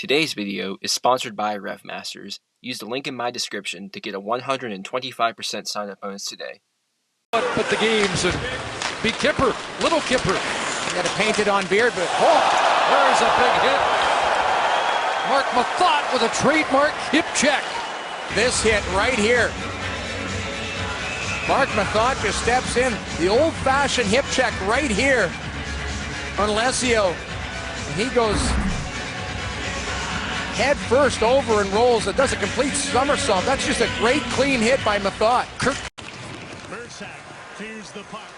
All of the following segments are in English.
Today's video is sponsored by RevMasters. Use the link in my description to get a 125% sign-up bonus today. But the games and be Kipper, little Kipper. Got it painted on Beard, but There's a big hit. Mark Mathot with a trademark hip check. this hit right here. Mark Mathot just steps in. The old-fashioned hip check right here on Alessio. And he goes head first over and rolls. It does a complete somersault. That's just a great clean hit by Mathot. Mersak clears the puck.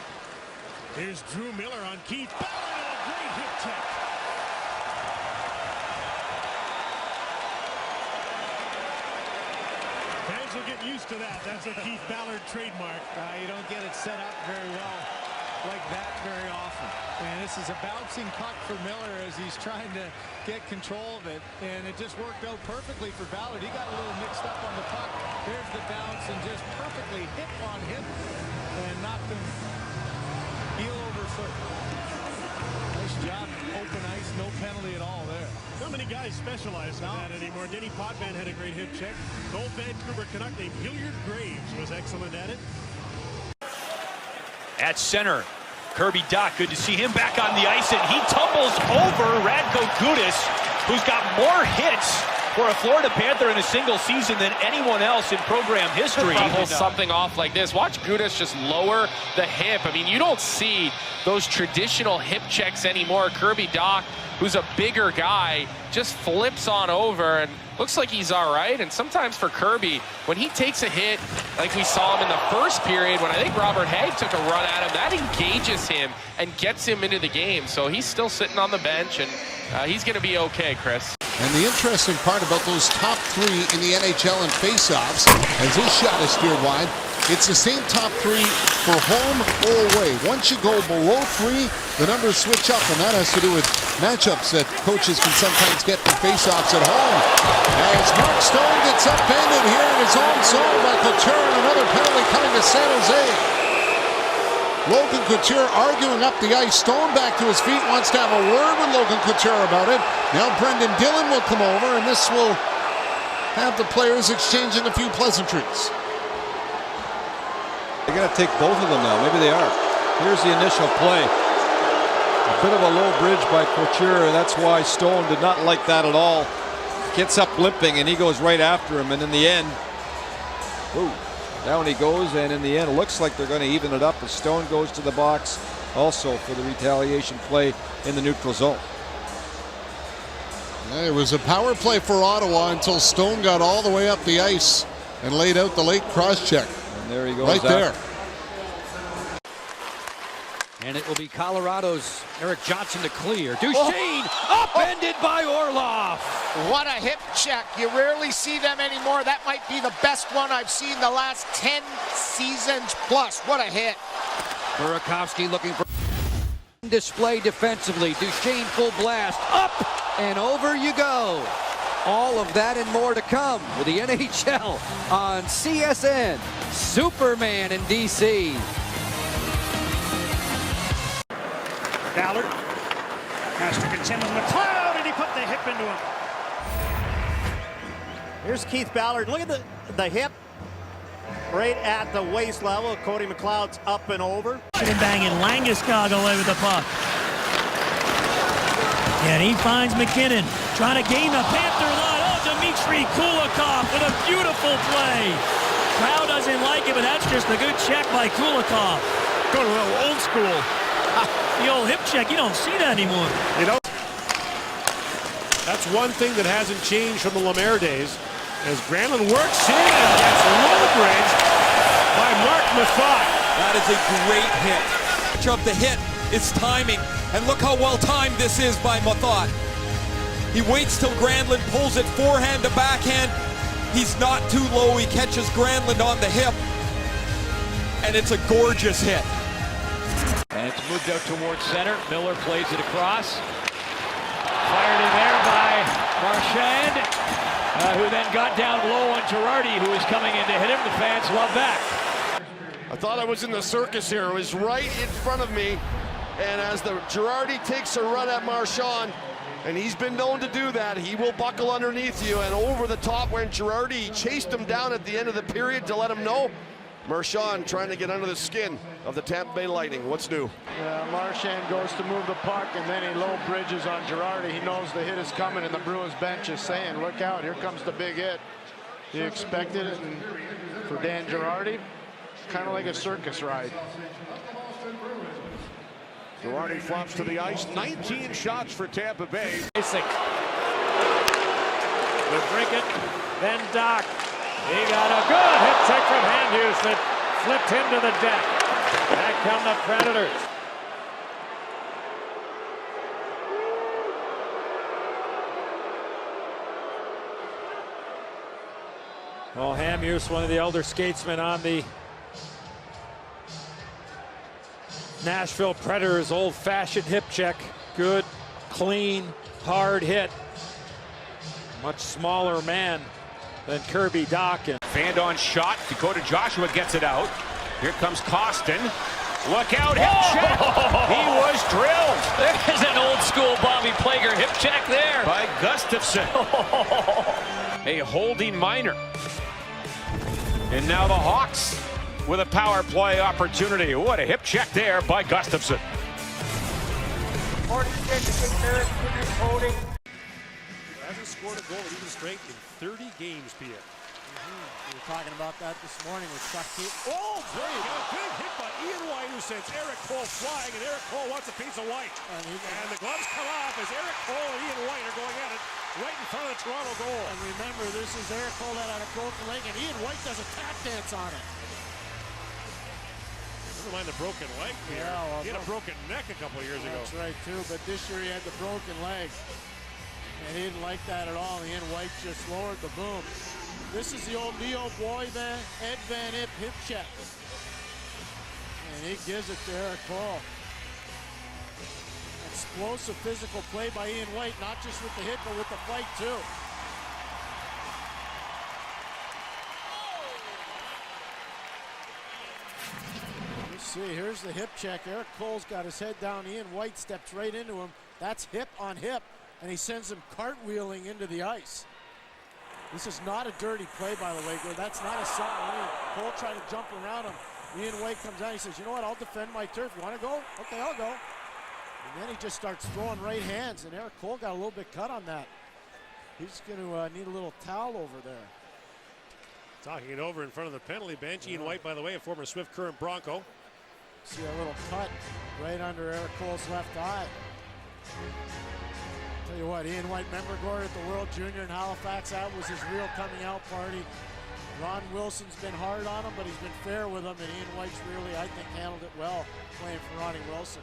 Here's Drew Miller on Keith Ballard. A great hip check. Fans will get used to that. That's a Keith Ballard trademark. You don't get it set up very well like that very often. And this is a bouncing puck for Miller as he's trying to get control of it. And it just worked out perfectly for Ballard. He got a little mixed up on the puck. There's the bounce and just perfectly hit on him and knocked him heel over foot. Nice job. Open ice, no penalty at all there. Not many guys specialize in that anymore. Denny Potvin had a great hip check. The old Vancouver Canuck named Hilliard Graves was excellent at it. At center, Kirby Dach, good to see him back on the ice, and he tumbles over Radko Gudas, who's got more hits for a Florida Panther in a single season than anyone else in program history. Pull something off like this. Watch Gudas just lower the hip. I mean, you don't see those traditional hip checks anymore. Kirby Dach, who's a bigger guy, just flips on over and looks like he's all right. And sometimes for Kirby, when he takes a hit, like we saw him in the first period, when I think Robert Haig took a run at him, that engages him and gets him into the game. So he's still sitting on the bench, and he's going to be okay, Chris. And the interesting part about those top three in the NHL in faceoffs, as this shot is steered wide, it's the same top three for home or away. Once you go below three, the numbers switch up, and that has to do with matchups that coaches can sometimes get in faceoffs at home. As Mark Stone gets upended here in his own zone by Couture, and another penalty coming to San Jose. Logan Couture arguing up the ice. Stone back to his feet, wants to have a word with Logan Couture about it. Now Brendan Dillon will come over, and this will have the players exchanging a few pleasantries. They're going to take both of them now. Maybe they are. Here's the initial play. A bit of a low bridge by Couture, and that's why Stone did not like that at all. Gets up limping, and he goes right after him, and in the end, whoa, down he goes, and in the end, it looks like they're going to even it up as Stone goes to the box also for the retaliation play in the neutral zone. It was a power play for Ottawa until Stone got all the way up the ice and laid out the late cross-check. And there he goes. Right there. And it will be Colorado's Eric Johnson to clear. Duchesne upended by Orlov. What a hip check. You rarely see them anymore. That might be the best one I've seen the last 10 seasons plus. What a hit. Burakovsky looking for display defensively. Duchesne full blast. Up and over you go. All of that and more to come with the NHL on CSN. Superman in DC. Ballard has to contend with McLeod, and he put the hip into him. Here's Keith Ballard. Look at the hip right at the waist level. Cody McLeod's up and over. And banging. Landeskog away with the puck. And he finds McKinnon trying to gain the Panther line. Oh, Dmitry Kulikov with a beautiful play. Crowd doesn't like it, but that's just a good check by Kulikov. Go to a little old school. The old hip check, you don't see that anymore. You know, that's one thing that hasn't changed from the Lemaire days. As Granlund works in against Lowbridge by Mark Mathot. That is a great hit. Of the hit is timing, and look how well timed this is by Mathot. He waits till Granlund pulls it forehand to backhand. He's not too low. He catches Granlund on the hip, and it's a gorgeous hit. And it's moved out towards center. Miller plays it across. Fired in there by Marchand, who then got down low on Girardi, who was coming in to hit him. The fans love that. I thought I was in the circus here. It was right in front of me. And as the Girardi takes a run at Marchand, And he's been known to do that. He will buckle underneath you, and over the top when Girardi chased him down at the end of the period to let him know. Marchand trying to get under the skin of the Tampa Bay Lightning. What's new? Marchand goes to move the puck, and then he low bridges on Girardi. He knows the hit is coming, and the Bruins bench is saying, look out, here comes the big hit. He expected it, and for Dan Girardi, kind of like a circus ride. Girardi flops to the ice. 19 shots for Tampa Bay. Basic. With Brinkett, then Doc. He got a good hip check from Hughes that flipped him to the deck. Back come the Predators. Well, Hughes, one of the elder skatesmen on the Nashville Predators, old-fashioned hip check. Good, clean, hard hit. Much smaller man than Kirby Dach. Fanned on shot. Dakota Joshua gets it out. Here comes Costin. Look out, hip check. He was drilled. There's an old-school Bobby Plager hip check there. By Gustafsson. A holding minor. And now the Hawks with a power play opportunity. What a hip check there by Gustafsson. Hasn't scored a goal at even strength in 30 games, Pierre. We were talking about that this morning with Chuck Keaton. Oh, great! A big hit by Ian White, who sends Eric Cole flying, and Eric Cole wants a piece of White. And the gloves come off as Eric Cole and Ian White are going at it right in front of the Toronto goal. And remember, this is Eric Cole that had a broken leg, and Ian White does a tap dance on it. Never mind the broken leg, Pierre. Yeah, well, he had a broken neck a couple years ago. That's right, too, but this year he had the broken leg. And he didn't like that at all. Ian White just lowered the boom. This is the old Leo Boy Van, Ed Van Imp hip check. And he gives it to Eric Cole. Explosive physical play by Ian White, not just with the hit, but with the fight too. Let's see, here's the hip check. Eric Cole's got his head down. Ian White steps right into him. That's hip on hip, and he sends him cartwheeling into the ice. This is not a dirty play, by the way. That's not a something. Cole tried to jump around him. Ian White comes out. He says, you know what? I'll defend my turf. You want to go? Okay, I'll go. And then he just starts throwing right hands, and Eric Cole got a little bit cut on that. He's going to need a little towel over there. Talking it over in front of the penalty bench. Ian White, by the way, a former Swift Current Bronco. See a little cut right under Eric Cole's left eye. Tell you what, Ian White, member Gord at the World Junior in Halifax, that was his real coming out party. Ron Wilson's been hard on him, but he's been fair with him, and Ian White's really, I think, handled it well playing for Ronnie Wilson.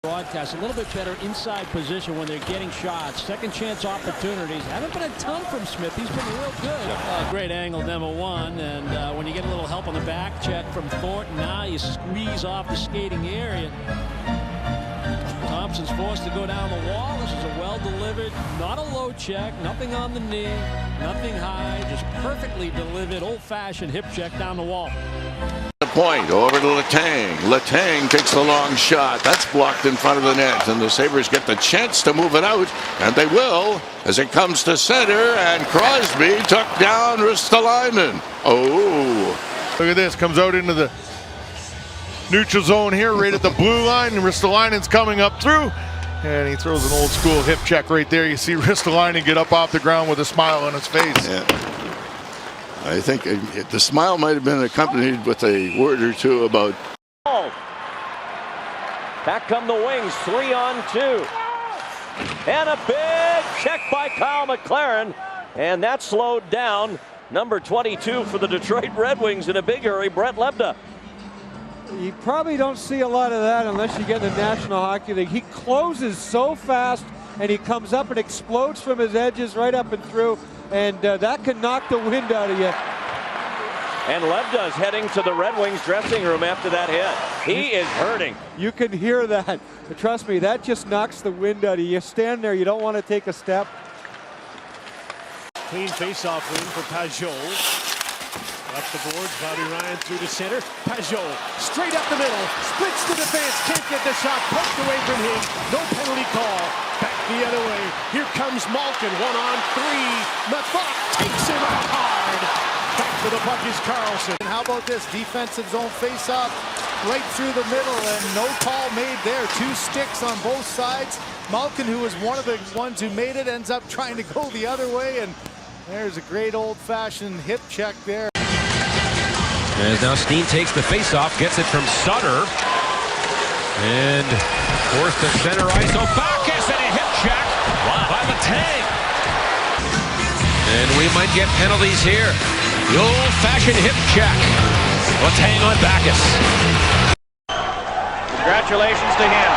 Broadcast a little bit better inside position when they're getting shots. Second chance opportunities. Haven't been a ton from Smith. He's been real good. Great angle, number one. And when you get a little help on the back check from Thornton, now you squeeze off the skating area. Thompson's forced to go down the wall. This is a well-delivered, not a low check, nothing on the knee, nothing high, just perfectly delivered, old-fashioned hip check down the wall. The point over to Letang. Letang takes the long shot. That's blocked in front of the net, and the Sabres get the chance to move it out, and they will as it comes to center, and Crosby took down Ristolainen. Oh. Look at this. Comes out into the neutral zone here, right at the blue line, and Ristolainen's coming up through, and he throws an old school hip check right there. You see Ristolainen get up off the ground with a smile on his face. Yeah. I think the smile might have been accompanied with a word or two about. Back come the Wings, 3-on-2. And a big check by Kyle McLaren, and that slowed down number 22 for the Detroit Red Wings in a big hurry, Brett Lebda. You probably don't see a lot of that unless you get in the National Hockey League. He closes so fast, and he comes up and explodes from his edges right up and through, and that can knock the wind out of you. And Lebda's heading to the Red Wings dressing room after that hit. He is hurting. You can hear that. But trust me, that just knocks the wind out of you. You stand there, you don't want to take a step. Clean face-off win for Pajot. Up the boards, Bobby Ryan through the center. Pajot straight up the middle, splits the defense, can't get the shot, poked away from him. No penalty call. Back the other way. Here comes Malkin, 1-on-3. Mathot takes him out hard. Back to the puck is Carlson. And how about this defensive zone face-off right through the middle, and no call made there. 2 sticks on both sides. Malkin, who was one of the ones who made it, ends up trying to go the other way, and there's a great old-fashioned hip check there. As now Steen takes the face-off, gets it from Sutter. And forced to center ice. Backus and a hip check by Letang. And we might get penalties here. The old-fashioned hip check. Letang on Backus. Congratulations to him.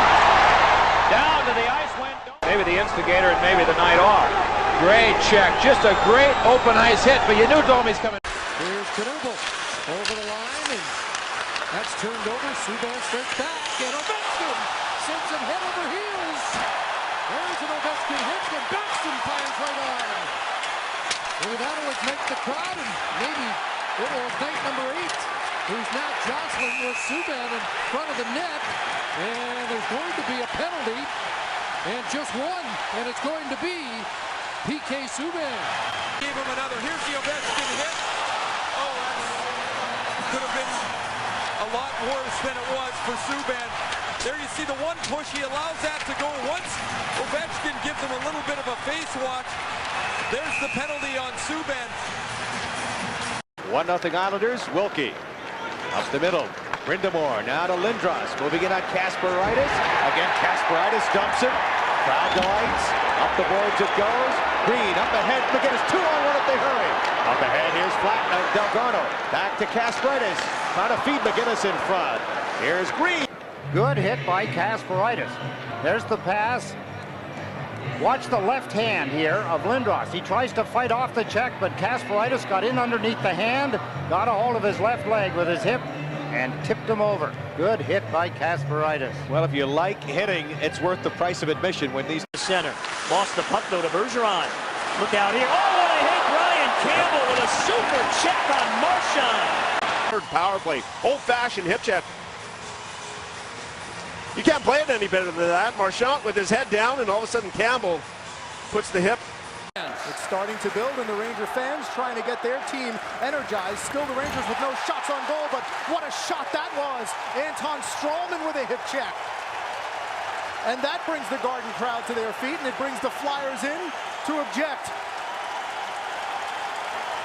Down to the ice went. Maybe the instigator and maybe the night off. Great check. Just a great open ice hit, but you knew Domi's coming. Here's Knuble over the line, and that's turned over. Subban starts back, and Ovechkin sends him head over heels. There's an Ovechkin hit, and Baxton fires right on. Maybe that'll ignite the crowd, and maybe it'll ignite number 8, who's now jostling with Subban in front of the net. And there's going to be a penalty, and just one, and it's going to be PK Subban. Gave him another. Here's the Ovechkin hit. Oh, that could have been a lot worse than it was for Subban. There you see the one push. He allows that to go once. Ovechkin gives him a little bit of a face watch. There's the penalty on Subban. 1-0 Islanders. Wilkie up the middle. Brindamore now to Lindros. Moving in on Kasparaitis. Again, Kasparaitis dumps it. Crowd delights. Up the boards it goes. Green up ahead. McGinnis 2-on-1 if they hurry. Up ahead, here's Flatman. Delgado. Back to Kasparaitis. Trying to feed McGinnis in front. Here's Green. Good hit by Kasparaitis. There's the pass. Watch the left hand here of Lindros. He tries to fight off the check, but Kasparaitis got in underneath the hand, got a hold of his left leg with his hip, and tipped him over. Good hit by Kasparaitis. Well, if you like hitting, it's worth the price of admission when these... Center. Lost the puck though to Bergeron. Look out here. Oh, what a hit. Ryan Campbell with a super check on Marchand. Third power play. Old-fashioned hip check. You can't play it any better than that. Marchand with his head down, and all of a sudden Campbell puts the hip. It's starting to build, and the Ranger fans trying to get their team energized. Still the Rangers with no shots on goal, but what a shot that was. Anton Stralman with a hip check. And that brings the Garden crowd to their feet, and it brings the Flyers in to object.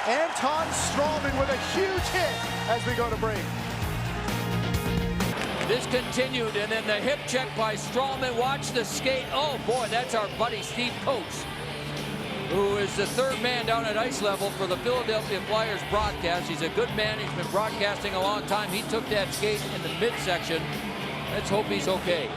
Anton Stralman with a huge hit as we go to break. This continued, and then the hip check by Stralman. Watch the skate. Oh boy, that's our buddy Steve Coates, who is the 3rd man down at ice level for the Philadelphia Flyers broadcast. He's a good man. He's been broadcasting a long time. He took that skate in the midsection. Let's hope he's okay.